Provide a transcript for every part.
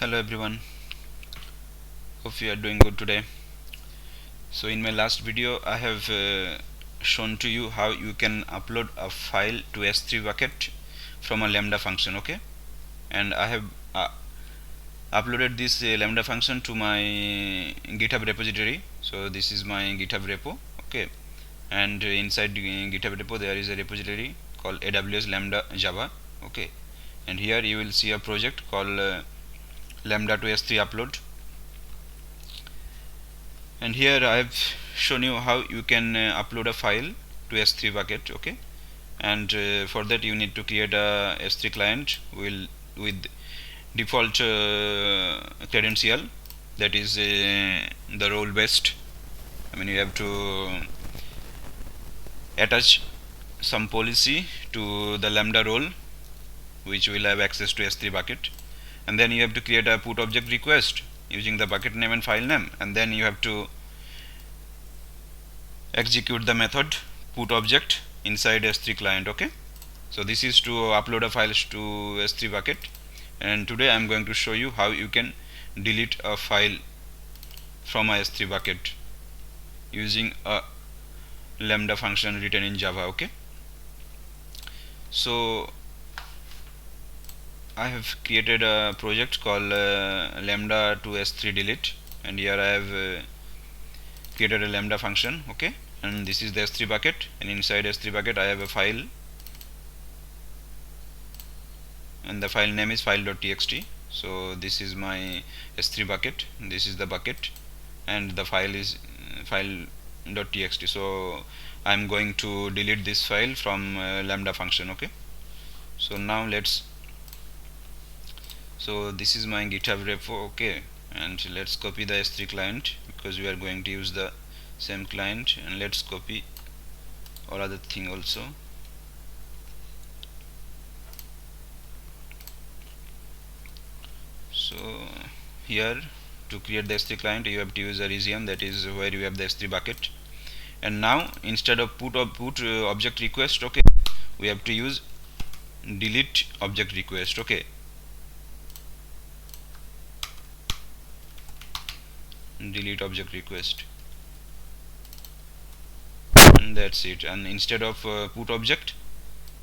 Hello everyone, hope you are doing good today. So in my last video I have shown to you how you can upload a file to S3 bucket from a lambda function, okay? And I have uploaded this lambda function to my GitHub repository. So this is my GitHub repo, okay? And inside the GitHub repo there is a repository called AWS Lambda Java, okay? And here you will see a project called lambda to S3 upload. And here I have shown you how you can upload a file to S3 bucket, okay? And for that you need to create a S3 client with default credential, that is the role based. I mean, you have to attach some policy to the lambda role which will have access to S3 bucket, and then you have to create a put object request using the bucket name and file name, and then you have to execute the method put object inside S3 client, okay? So this is to upload a file to S3 bucket, and today I am going to show you how you can delete a file from a S3 bucket using a lambda function written in Java, okay? So I have created a project called lambda to S3 delete, and here I have created a lambda function, okay? And this is the S3 bucket, and inside S3 bucket I have a file, and the file name is file.txt. so this is my S3 bucket, this is the bucket, and the file is file.txt. so I'm going to delete this file from lambda function, okay? So now so this is my GitHub repo, okay? And let's copy the S3 client because we are going to use the same client, and let's copy all other thing also. So here to create the S3 client you have to use a region, that is where you have the S3 bucket. And now instead of put object request, okay, we have to use delete object request, okay? Delete object request, and that's it. And instead of put object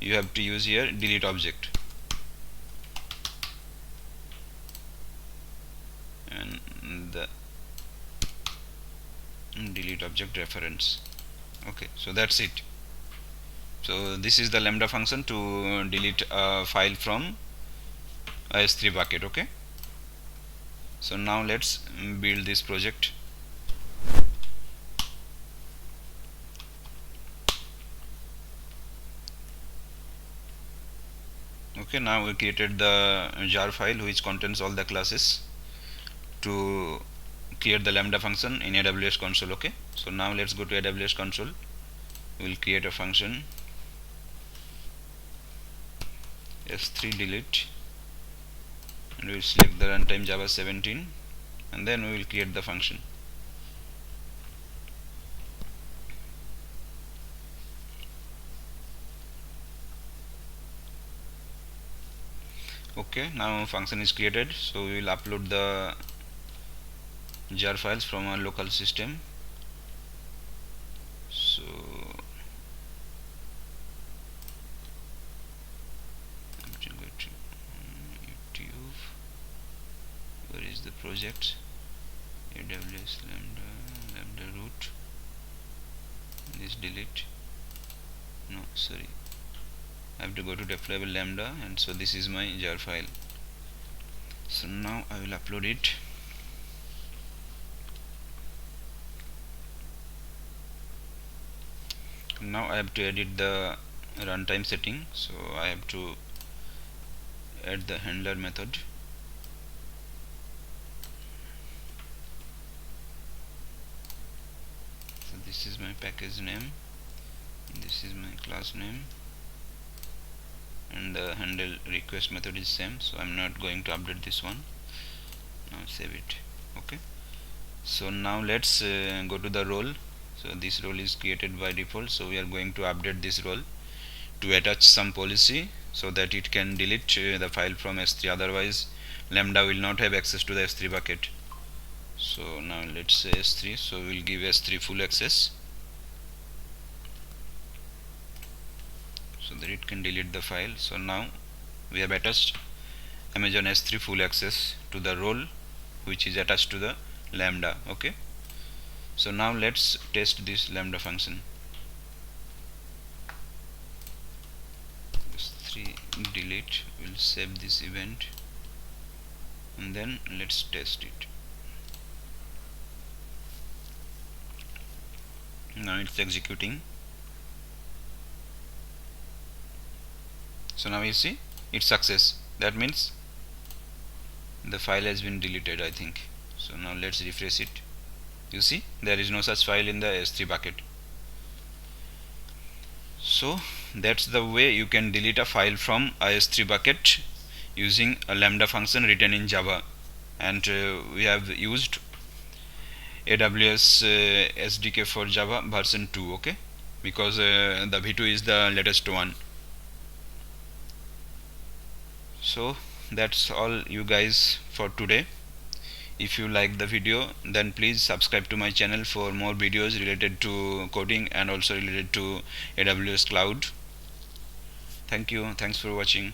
you have to use here delete object, and the delete object reference, okay? So that's it. So this is the lambda function to delete a file from a S3 bucket, okay? So now let's build this project. Okay, now we created the jar file which contains all the classes to create the lambda function in AWS console, okay? So now let's go to AWS console. We'll create a function S3 delete, and we will select the runtime Java 17, and then we will create the function. Okay, now function is created, so we will upload the jar files from our local system. So I'm going to go to YouTube. Where is the project? AWS lambda root. This delete. No, sorry. I have to go to deployable lambda, and so this is my jar file. So now I will upload it. Now I have to edit the runtime setting, so I have to add the handler method. So this is my package name, this is my class name, and the handle request method is same, so I'm not going to update this one. Now save it, okay? So now let's go to the role. So this role is created by default, so we are going to update this role to attach some policy so that it can delete the file from S3, otherwise Lambda will not have access to the S3 bucket. So now let's say S3, so we'll give S3 full access so that it can delete the file. So now we have attached Amazon S3 full access to the role which is attached to the Lambda. Okay, so now let's test this Lambda function. S3 delete, we'll save this event and then let's test it. Now it's executing. So now you see it's success. That means the file has been deleted, I think. So now let's refresh it. You see there is no such file in the S3 bucket. So that's the way you can delete a file from a S3 bucket using a Lambda function written in Java. And we have used AWS SDK for Java version 2, okay, because the V2 is the latest one. So that's all you guys for today. If you like the video, then please subscribe to my channel for more videos related to coding and also related to AWS cloud. Thank you. Thanks for watching.